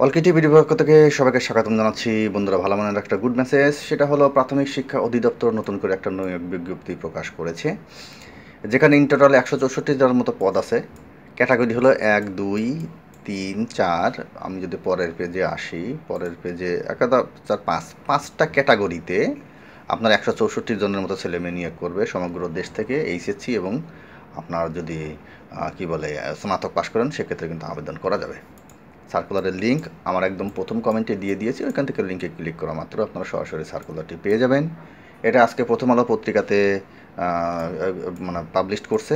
অলকে টিভির পক্ষ থেকে সবাইকে স্বাগতম জানাচ্ছি। বন্ধুরা, ভালো মানের একটা গুড মেসেজ, সেটা হলো প্রাথমিক শিক্ষা অধিদপ্তর নতুন করে একটা নিয়োগ বিজ্ঞপ্তি প্রকাশ করেছে, যেখানে ইন টোটাল 164টার মতো পদ আছে। ক্যাটাগরি হলো 1, 2, 3, 4। আমি যদি পরের পেজে আসি, পরের পেজে 1, 2, 4, 5, 5টা ক্যাটাগরিতে আপনার 164 জনের মতো ছেলেমেয়ে নিয়োগ করবে সমগ্র দেশ থেকে। এইচএসসি এবং আপনার যদি কি বলে স্নাতক পাশ করেন, সেক্ষেত্রে কিন্তু আবেদন করা যাবে। সার্কুলারের লিঙ্ক আমার একদম প্রথম কমেন্টে দিয়ে দিয়েছি, ওইখান থেকে লিঙ্কে ক্লিক করা মাত্র আপনারা সরাসরি সার্কুলারটি পেয়ে যাবেন। এটা আজকে প্রথম আলো পত্রিকাতে মানে পাবলিশ করছে।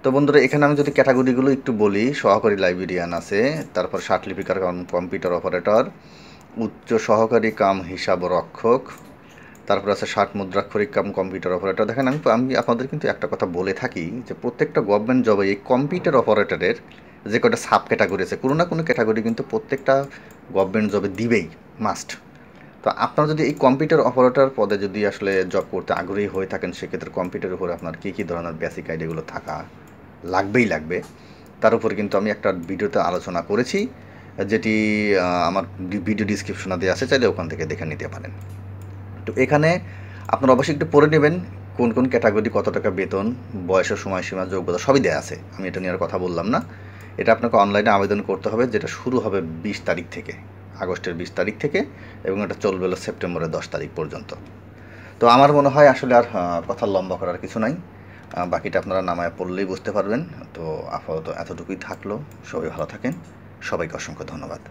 তো বন্ধুরা, এখানে আমি যদি ক্যাটাগরিগুলো একটু বলি, সহকারী লাইব্রেরিয়ান আছে, তারপর সার্টিফিকার কম্পিউটার অপারেটর, উচ্চ সহকারী কাম হিসাব রক্ষক, তারপর আছে 60 মুদ্রাক্ষরিক কাম কম্পিউটার অপারেটর। দেখেন, আমি আপনাদের কিন্তু একটা কথা বলে থাকি যে প্রত্যেকটা গভর্নমেন্ট জবে এই কম্পিউটার অপারেটরের যে কটা সাব ক্যাটাগরি আছে, কোনো না কোনো ক্যাটাগরি কিন্তু প্রত্যেকটা গভর্নমেন্ট জবে দিবেই, মাস্ট। তো আপনারা যদি এই কম্পিউটার অপারেটর পদে যদি আসলে জব করতে আগ্রহী হয়ে থাকেন, সেক্ষেত্রে কম্পিউটারের উপরে আপনার কী কী ধরনের বেসিক আইডিয়াগুলো থাকা লাগবে, তার উপর কিন্তু আমি একটা ভিডিওতে আলোচনা করেছি, যেটি আমার ভিডিও ডিসক্রিপশনে দেওয়া আছে, চাইলে ওখান থেকে দেখে নিতে পারেন। তো এখানে আপনারা অবশ্যই একটু পড়ে নেবেন কোন কোন ক্যাটাগরি, কত টাকা বেতন, বয়সের সময়সীমা, যোগ্যতা সবই দেওয়া আছে। আমি এটা নিয়ে আর কথা বললাম না। এটা আপনাকে অনলাইনে আবেদন করতে হবে, যেটা শুরু হবে 20 তারিখ থেকে, আগস্টের 20 তারিখ থেকে, এবং এটা চলবে হলো সেপ্টেম্বরের 10 তারিখ পর্যন্ত। তো আমার মনে হয় আসলে আর কথা লম্বা করার কিছু নাই, বাকিটা আপনারা নামায় পড়লেই বুঝতে পারবেন। তো আপাতত এতটুকুই থাকলো। সবাই ভালো থাকেন, সবাইকে অসংখ্য ধন্যবাদ।